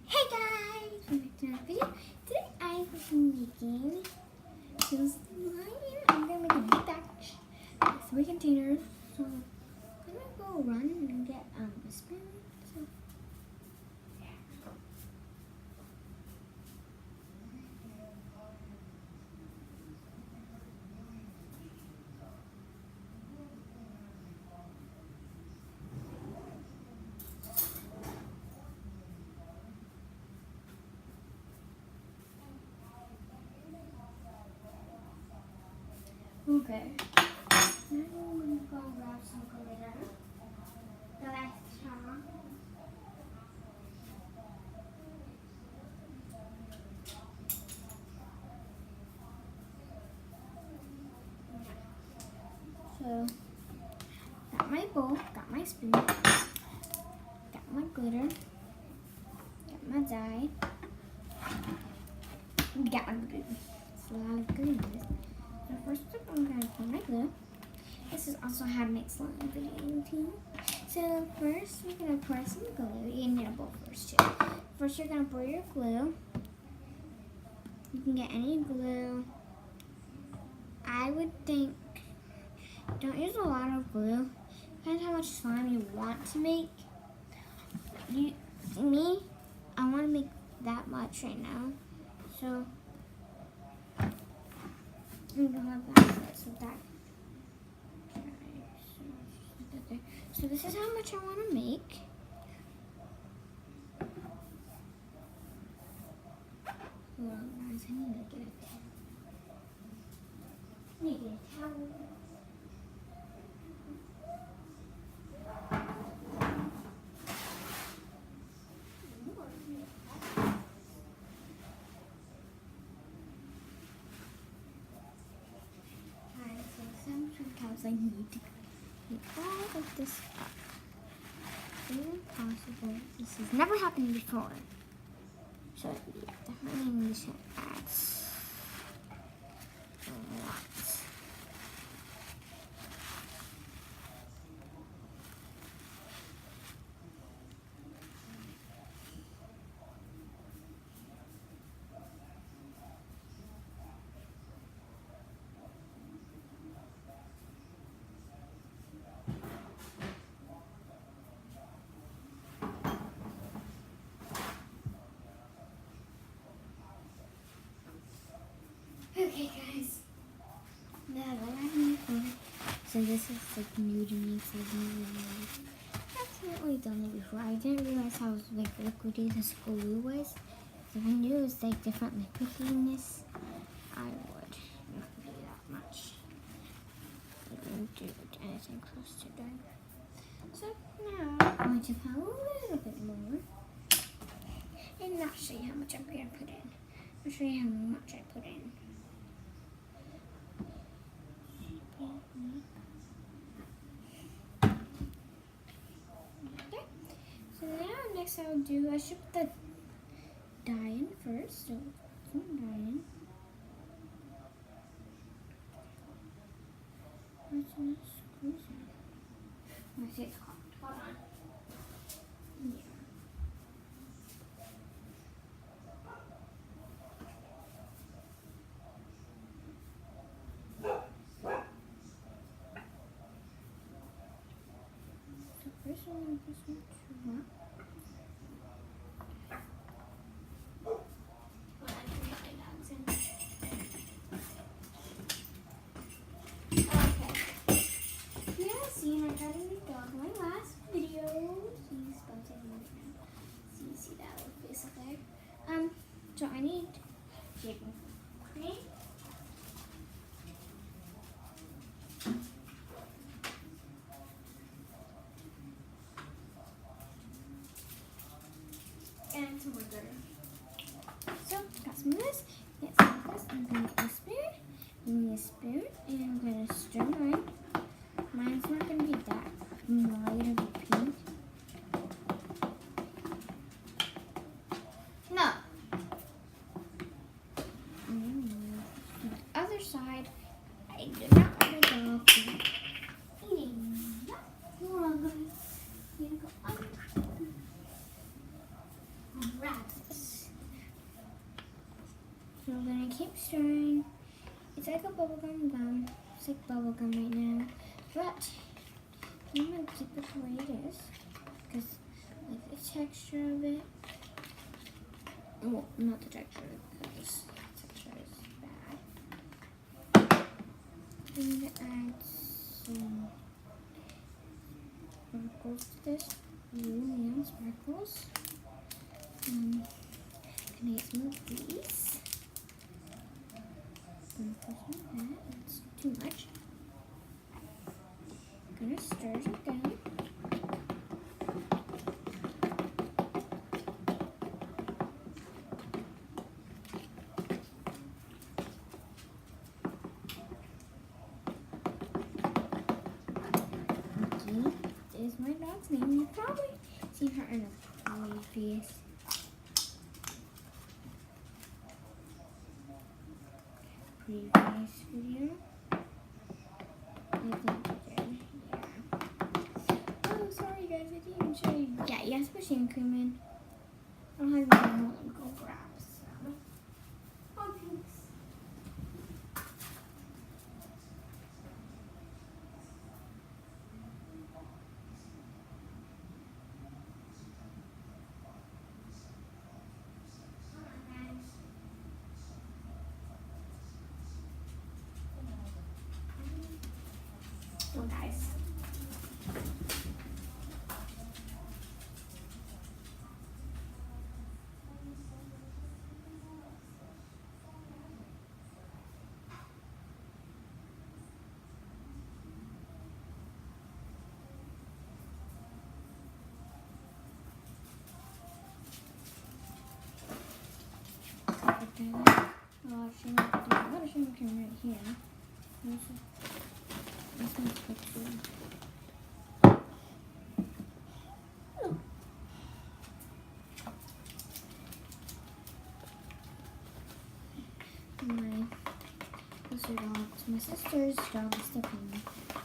Hey guys! Welcome back to another video. Today I will be making some slime. I'm going to make a big batch of 3 containers. So I'm going to go run and get a spoon. So, okay. Now I'm going to go grab some glitter. The extra. So, got my bowl, got my spoon, got my glitter, got my dye, got my glue. It's a lot of glue. So first up, I'm going to pour my glue. This is also how to make slime video too. So first, we're going to pour some glue. You need a bowl first too. First, you're going to pour your glue. You can get any glue. I would think, don't use a lot of glue. Depends how much slime you want to make. Me, I want to make that much right now. So I'm gonna have that first with that. So this is how much I want to make. Hold on, guys. I need to get a towel. I need to get a towel. I need to get all of this up. Impossible. This has never happened before. So yeah, definitely need to add a lot. Okay guys, now that I'm making, so this is like new to me, so I've never really done it before. I didn't realize how like liquidy this glue was. If I knew it was like different liquidiness, I would not do that much. I wouldn't do anything close to done. So now I'm going to put a little bit more and not show you how much I'm going to put in. I'll show you how much I put in. Okay, so now next I'll do, I should put the dye in first. So put some dye in. Where's my screws in? I see it's hot. Hold on. Yeah. First I'm going to put some sugar. Okay. Yeah, see, I tried to make dog my last video. He's sponsoring me right now. So you see that little face up there. So I need shaving cream. And some more glitter. So, got some of this, get some of this, I'm going to get a spoon, and I'm going to stir mine. Mine's not going to be that light of a pink. No. The other side, I do not want to go eating. Hold on, guys. I'm going to go under. Grab it. So we're gonna keep stirring. It's like a bubblegum gum. It's like bubblegum right now. But I'm gonna keep it the way it is. Because I like the texture of it. Well, not the texture, because the texture is bad. I'm gonna add some sparkles to this. Blue neon sparkles. Gonna get some of these. Gonna put some of that. It's too much. Gonna stir it again. Is my dog's name. You've probably seen her in a previous video. I think you did. Yeah. Oh, sorry guys, I didn't even show you. Yeah, you have to put shaving cream in. I don't have any more. Let me go grab some. Oh, thanks. So guys, I'm gonna show you right here. This one's good too. Those are dogs. My sister's dog is Stephanie.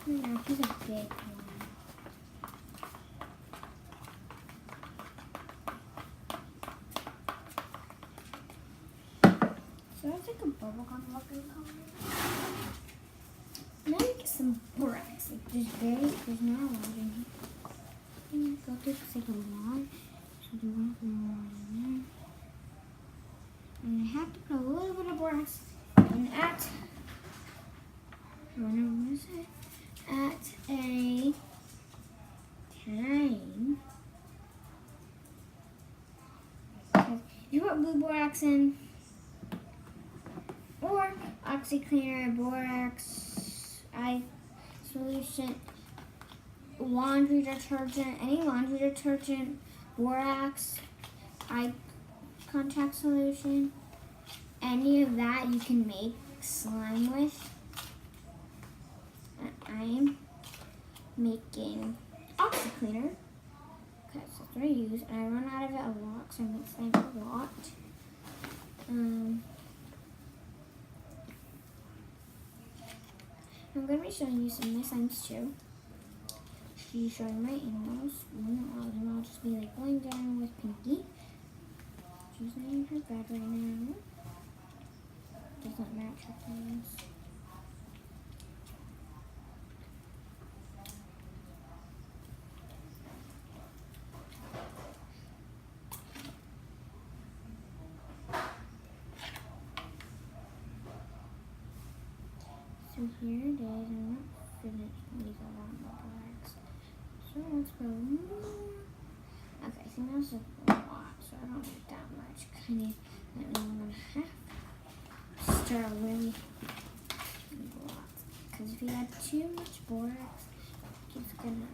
Now he's a big one. So that's like a bubblegum looking color. Now we get some borax. Like there's not a lot in here. And go through this like a lot. So do one more in there. And I have to put a little bit of borax in at a time. You put blue borax in, or OxiCleaner, borax, eye solution, laundry detergent, any laundry detergent, borax, eye contact solution, any of that you can make slime with. I'm making OxiCleaner because that's what I use, and I run out of it a lot, so I make slime a lot. I'm going to be showing you some of my slimes too. She's showing my animals. I'll just be like going down with Pinky. She's laying her bed right now. Doesn't match her things. So here it is. I'm not finished. These are on the borax. So let's go more. Okay, I think that's a lot, so I don't need that much. Kind of, that means I'm gonna have to stir really a lot. Because if you add too much borax, it's gonna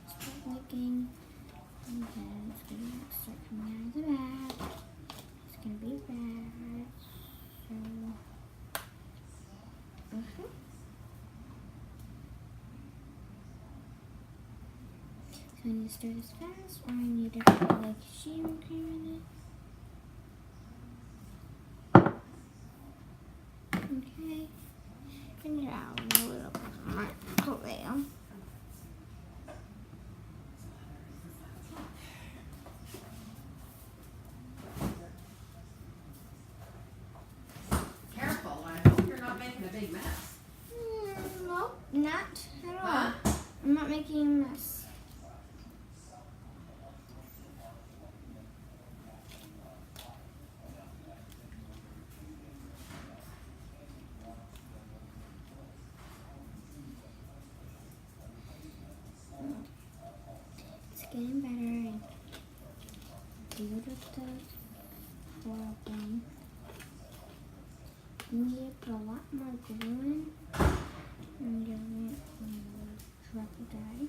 start leaking, and then it's gonna start coming out of the bag. It's gonna be bad. So. So I need to stir this fast, or I need to put like shaving cream in it. Okay, bring it out a little bit more. getting better and deal with the problem. You need to put a lot more glue in and give it a drop of dye.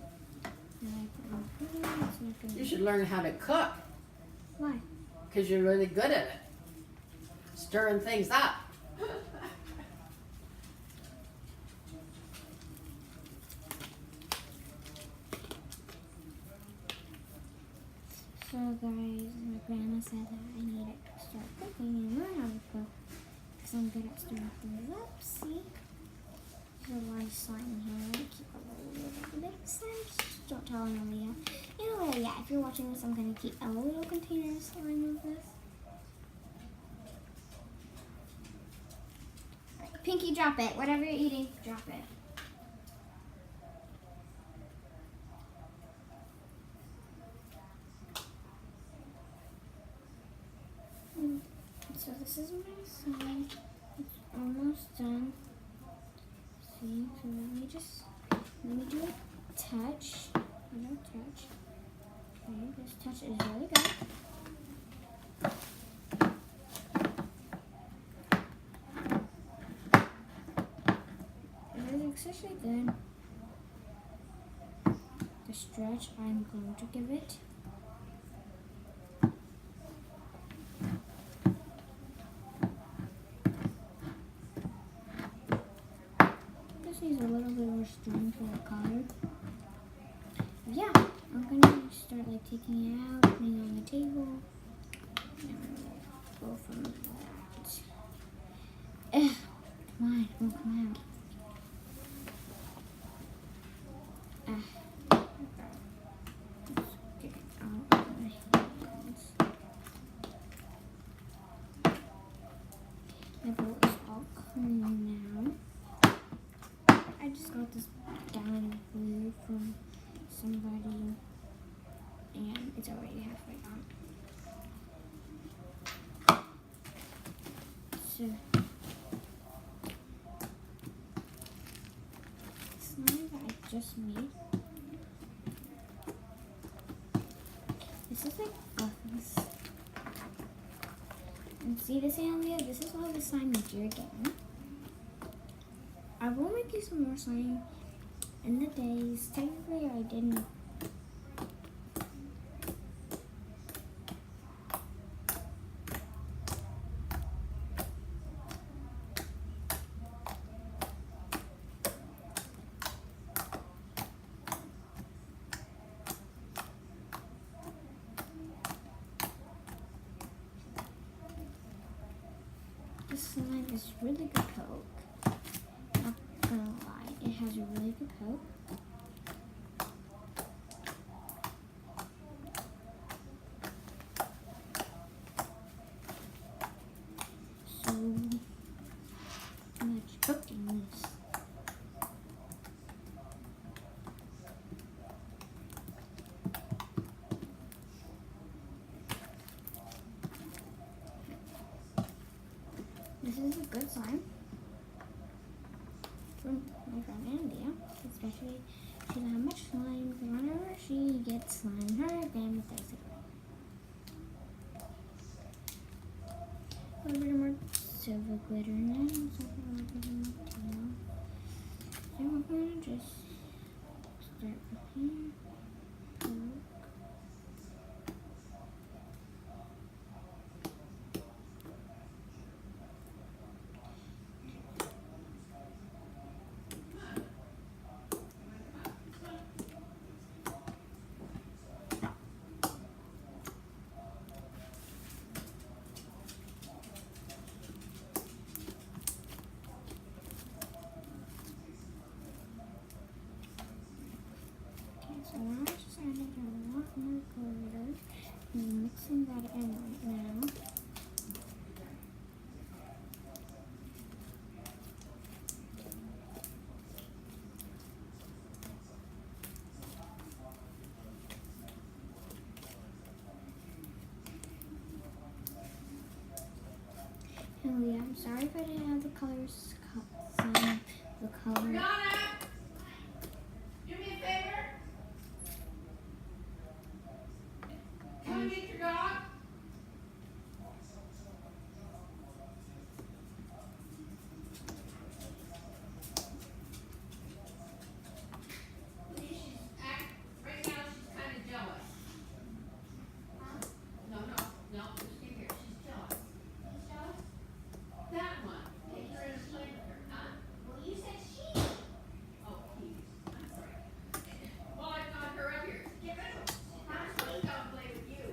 And I put more glue in, it's not gonna. You should learn how to cook. Why? Because you're really good at it. Stirring things up. So guys, my grandma said that I need to start cooking and learn how to cook. Because I'm good at stirring things up, see? There's a lot of slime here. I'm going to keep a little bit of slime. Just don't tell Aaliyah. Anyway, yeah, if you're watching this, I'm going to keep a little container of slime of this. Alright, Pinky, drop it. Whatever you're eating, drop it. So this is my slime. It's almost done. See, so let me do a touch. A little touch. Okay, this touch is really good. Everything's actually good. The stretch I'm going to give it. Needs a little bit more string for the color. Yeah, I'm gonna start like taking it out, putting it on the table, and go from that. Come on, it won't come out. Let's get it out of my hands. My bowl is all clean now. I just got this gallon of glue from somebody, and it's already halfway gone. So, slime that I just made. This is like buttons. And see this, Aaliyah? This is all the slime that you're getting. I will make you some more slime in the days. Technically, I didn't. This slime is really good coat. Not gonna lie, it has a really good coat. So much cooking this. This is a good slime from my friend India, especially she doesn't have much slime, because whenever she gets slime, her grandma does it. A little bit more silver glitter, and then something a little bit more tail. Then we're going to just start with here. So now I just added a lot more glitter. I'm mixing that in right now. Oh yeah, I'm sorry if I didn't have the colors the color. Brianna, do me a favor. come get your dog? Right now she's kind of jealous. No, just stay here. She's jealous. She's jealous? That one. Take her in and play with her, huh? Well, you said she. Oh, please. I'm sorry. Well, I got her up here. Get rid of her. I'm supposed to come play with you.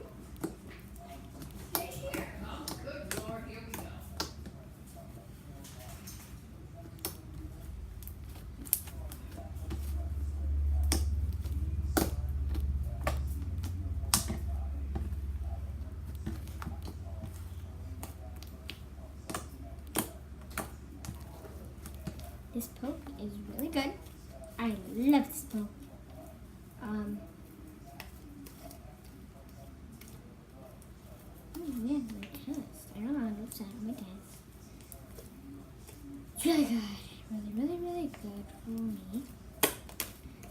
Stay here. Oh, good Lord. Here we go. This poke is really good. I love this poke. Oh man, my test. I don't know how to do my test. It's really good. Really good for me.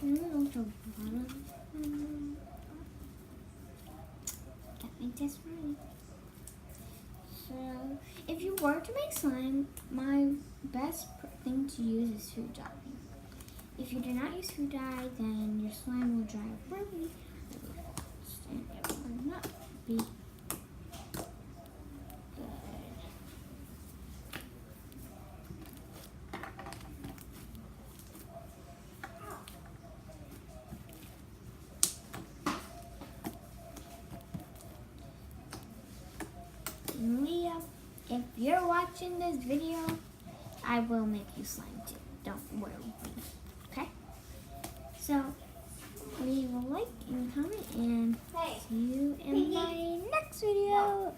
And then also bottom. Got my test ready. So, if you were to make slime, my best thing to use is food dye. If you do not use food dye, then your slime will dry up really fast and it will not be good. Leah, if you're watching this video, I will make you slime too. Don't worry. Okay? So, leave a like and comment and see you in my next video.